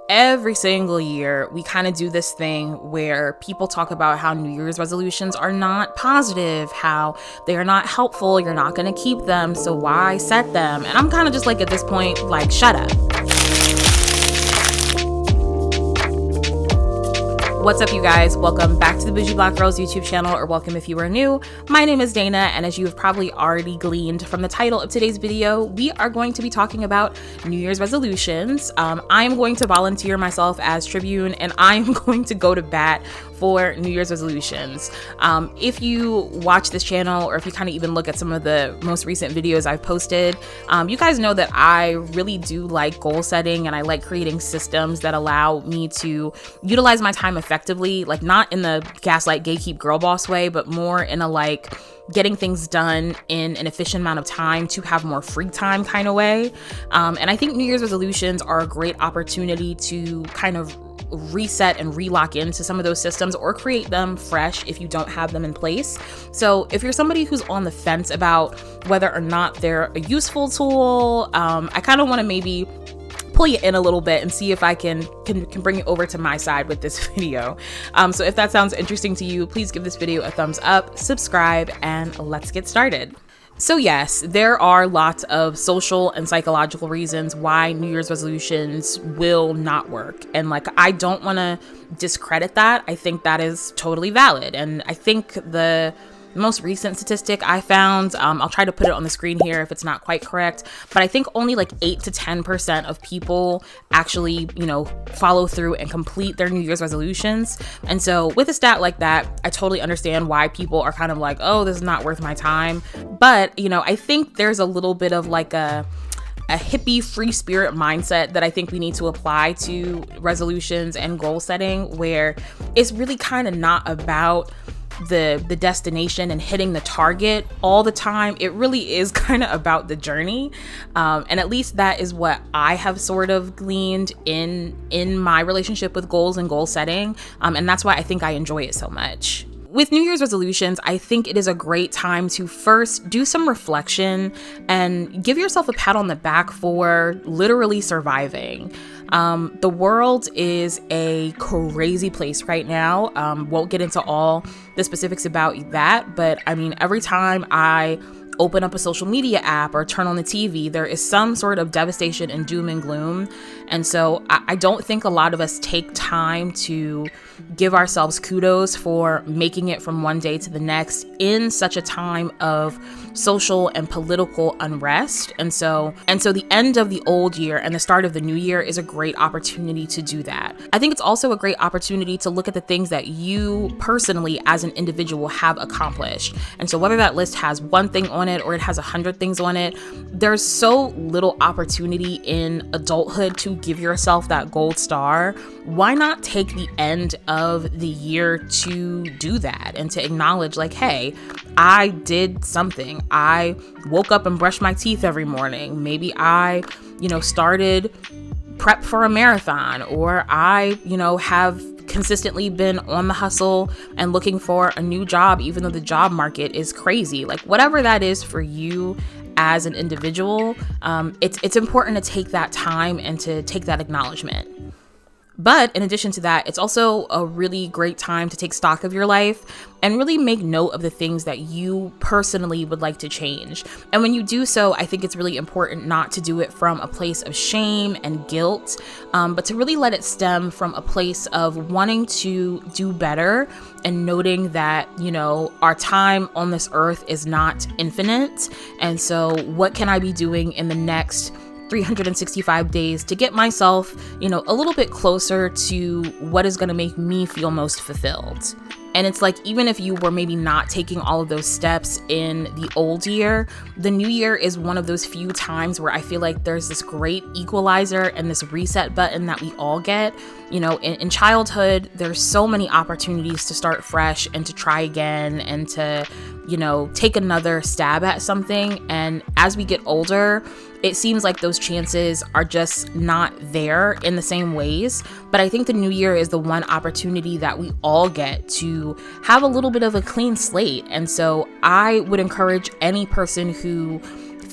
Every single year, we kind of do this thing where people talk about how New Year's resolutions are not positive, how they are not helpful, you're not going to keep them, so why set them? And I'm kind of just like, at this point, like, shut up. What's up, you guys? Welcome back to the Bougie Black Girls YouTube channel, or welcome if you are new. My name is Dana, and as you have probably already gleaned from the title of today's video, we are going to be talking about New Year's resolutions. I am going to volunteer myself as Tribune, and I am going to go to bat for New Year's resolutions. If you watch this channel, or if you kind of even look at some of the most recent videos I've posted, you guys know that I really do like goal setting, and I like creating systems that allow me to utilize my time effectively, like not in the gaslight, gatekeep, girl boss way, but more in a like getting things done in an efficient amount of time to have more free time kind of way. And I think New Year's resolutions are a great opportunity to kind of reset and relock into some of those systems, or create them fresh if you don't have them in place. So if you're somebody who's on the fence about whether or not they're a useful tool, I kind of want to maybe pull you in a little bit and see if I can bring you over to my side with this video. So if that sounds interesting to you, please give this video a thumbs up, subscribe, and let's get started. So yes, there are lots of social and psychological reasons why New Year's resolutions will not work. And like, I don't want to discredit that. I think that is totally valid. And I think the most recent statistic I found, I'll try to put it on the screen here if it's not quite correct, but I think only like 8 to 10% of people actually, follow through and complete their New Year's resolutions. And so with a stat like that, I totally understand why people are kind of like, oh, this is not worth my time. But, I think there's a little bit of like a hippie free spirit mindset that I think we need to apply to resolutions and goal setting, where it's really kind of not about the destination and hitting the target all the time. It really is kind of about the journey. And at least that is what I have sort of gleaned in my relationship with goals and goal setting. And that's why I think I enjoy it so much. With New Year's resolutions, I think it is a great time to first do some reflection and give yourself a pat on the back for literally surviving. The world is a crazy place right now. Won't get into all the specifics about that, but I mean, every time I open up a social media app or turn on the TV, there is some sort of devastation and doom and gloom. And so I don't think a lot of us take time to give ourselves kudos for making it from one day to the next in such a time of social and political unrest. And so the end of the old year and the start of the new year is a great opportunity to do that. I think it's also a great opportunity to look at the things that you personally as an individual have accomplished. And so whether that list has one thing on it or it has 100 things on it, there's so little opportunity in adulthood to give yourself that gold star. Why not take the end of the year to do that and to acknowledge like, hey, I did something. I woke up and brushed my teeth every morning. Maybe I, started prep for a marathon, or I, have consistently been on the hustle and looking for a new job, even though the job market is crazy. Like, whatever that is for you as an individual, it's important to take that time and to take that acknowledgement. But in addition to that, it's also a really great time to take stock of your life and really make note of the things that you personally would like to change. And when you do so, I think it's really important not to do it from a place of shame and guilt, but to really let it stem from a place of wanting to do better and noting that, our time on this earth is not infinite. And so what can I be doing in the next 365 days to get myself, a little bit closer to what is going to make me feel most fulfilled? And it's like, even if you were maybe not taking all of those steps in the old year, the new year is one of those few times where I feel like there's this great equalizer and this reset button that we all get. In childhood, there's so many opportunities to start fresh and to try again and to, take another stab at something. And as we get older, it seems like those chances are just not there in the same ways. But I think the new year is the one opportunity that we all get to have a little bit of a clean slate. And so I would encourage any person who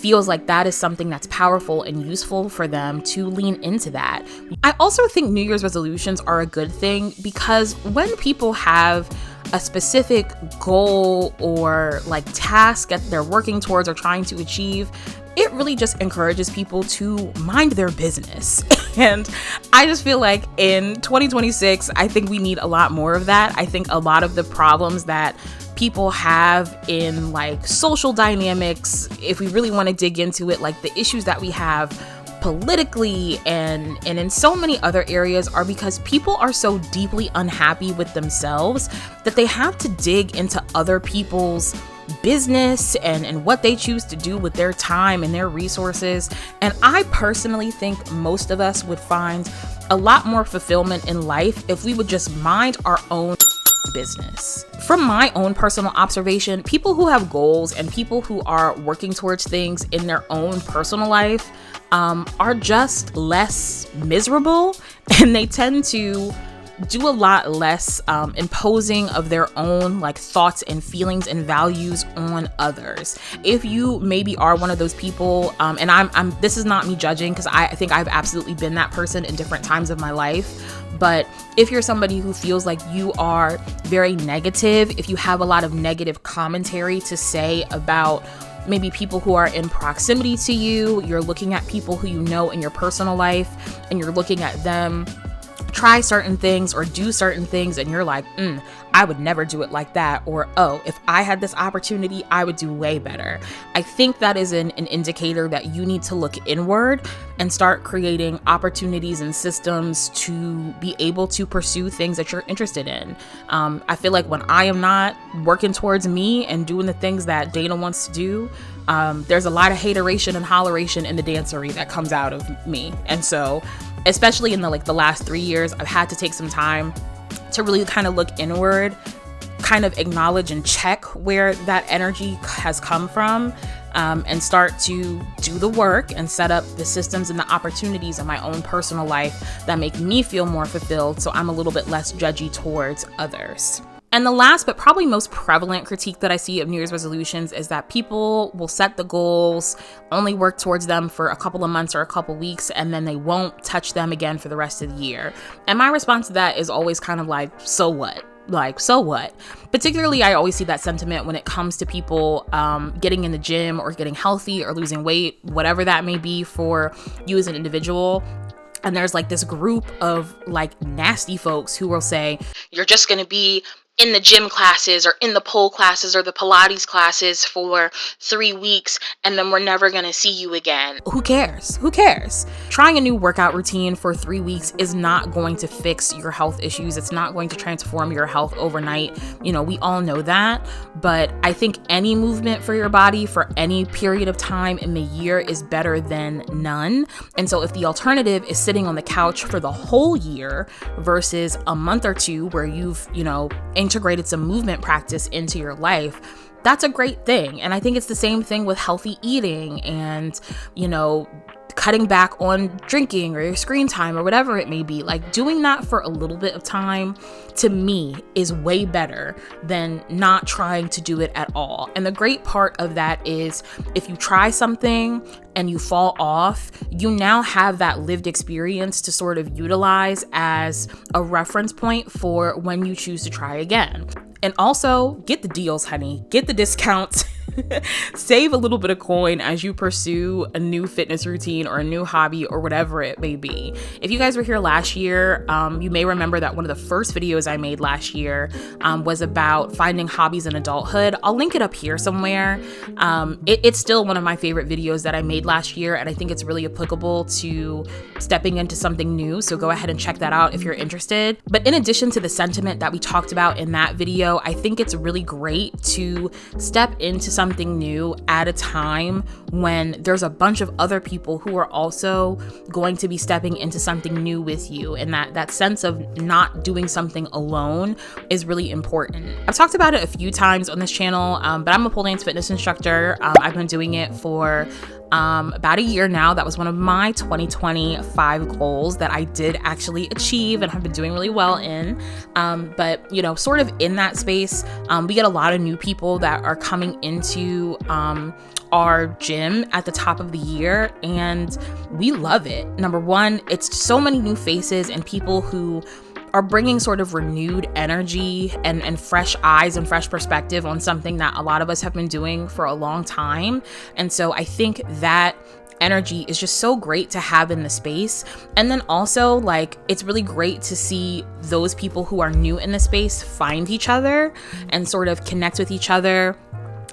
feels like that is something that's powerful and useful for them to lean into that. I also think New Year's resolutions are a good thing because when people have a specific goal or like task that they're working towards or trying to achieve, it really just encourages people to mind their business. And I just feel like in 2026, I think we need a lot more of that. I think a lot of the problems that people have in like social dynamics, if we really want to dig into it, like the issues that we have politically and in so many other areas, are because people are so deeply unhappy with themselves that they have to dig into other people's business and what they choose to do with their time and their resources. And I personally think most of us would find a lot more fulfillment in life if we would just mind our own business. From my own personal observation, people who have goals and people who are working towards things in their own personal life are just less miserable, and they tend to do a lot less imposing of their own like thoughts and feelings and values on others. If you maybe are one of those people, and I'm this is not me judging, because I think I've absolutely been that person in different times of my life. But if you're somebody who feels like you are very negative, if you have a lot of negative commentary to say about maybe people who are in proximity to you, you're looking at people who you know in your personal life and you're looking at them try certain things or do certain things and you're like, I would never do it like that, or oh, if I had this opportunity, I would do way better. I think that is an indicator that you need to look inward and start creating opportunities and systems to be able to pursue things that you're interested in. I feel like when I am not working towards me and doing the things that Dana wants to do, there's a lot of hateration and holleration in the dancery that comes out of me. And so especially in the last 3 years, I've had to take some time to really kind of look inward, kind of acknowledge and check where that energy has come from, and start to do the work and set up the systems and the opportunities in my own personal life that make me feel more fulfilled, so I'm a little bit less judgy towards others. And the last but probably most prevalent critique that I see of New Year's resolutions is that people will set the goals, only work towards them for a couple of months or a couple weeks, and then they won't touch them again for the rest of the year. And my response to that is always kind of like, so what? Like, so what? Particularly, I always see that sentiment when it comes to people getting in the gym or getting healthy or losing weight, whatever that may be for you as an individual. And there's like this group of like nasty folks who will say, you're just going to be in the gym classes or in the pole classes or the Pilates classes for 3 weeks, and then we're never going to see you again. Who cares? Who cares? Trying a new workout routine for 3 weeks is not going to fix your health issues. It's not going to transform your health overnight. You know, we all know that, but I think any movement for your body for any period of time in the year is better than none. And so if the alternative is sitting on the couch for the whole year versus a month or two where you've, integrated some movement practice into your life, that's a great thing. And I think it's the same thing with healthy eating and, cutting back on drinking or your screen time or whatever it may be. Like, doing that for a little bit of time, to me, is way better than not trying to do it at all. And the great part of that is if you try something and you fall off, you now have that lived experience to sort of utilize as a reference point for when you choose to try again. And also, get the deals, honey. Get the discounts. Save a little bit of coin as you pursue a new fitness routine or a new hobby or whatever it may be. If you guys were here last year, you may remember that one of the first videos I made last year was about finding hobbies in adulthood. I'll link it up here somewhere. It's still one of my favorite videos that I made last year, and I think it's really applicable to stepping into something new. So go ahead and check that out if you're interested. But in addition to the sentiment that we talked about in that video, I think it's really great to step into something new at a time when there's a bunch of other people who are also going to be stepping into something new with you. And that sense of not doing something alone is really important. I've talked about it a few times on this channel, but I'm a pole dance fitness instructor. I've been doing it for about a year now. That was one of my 2025 goals that I did actually achieve and have been doing really well in. But sort of in that space, we get a lot of new people that are coming into our gym at the top of the year, and we love it. Number one, it's so many new faces and people who are bringing sort of renewed energy and fresh eyes and fresh perspective on something that a lot of us have been doing for a long time. And so I think that energy is just so great to have in the space. And then also, like, it's really great to see those people who are new in the space find each other and sort of connect with each other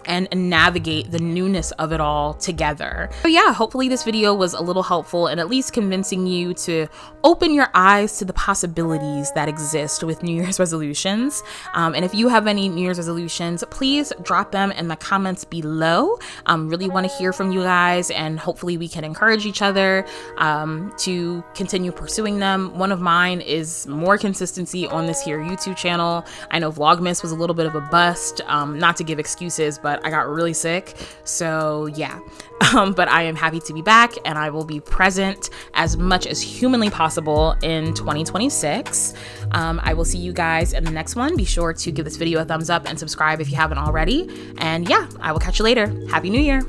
and navigate the newness of it all together. So yeah, hopefully this video was a little helpful and at least convincing you to open your eyes to the possibilities that exist with New Year's resolutions. And if you have any New Year's resolutions, please drop them in the comments below. Really want to hear from you guys, and hopefully we can encourage each other to continue pursuing them. One of mine is more consistency on this here YouTube channel. I know Vlogmas was a little bit of a bust, not to give excuses, but I got really sick. So yeah, but I am happy to be back, and I will be present as much as humanly possible in 2026. I will see you guys in the next one. Be sure to give this video a thumbs up and subscribe if you haven't already. And yeah, I will catch you later. Happy New Year.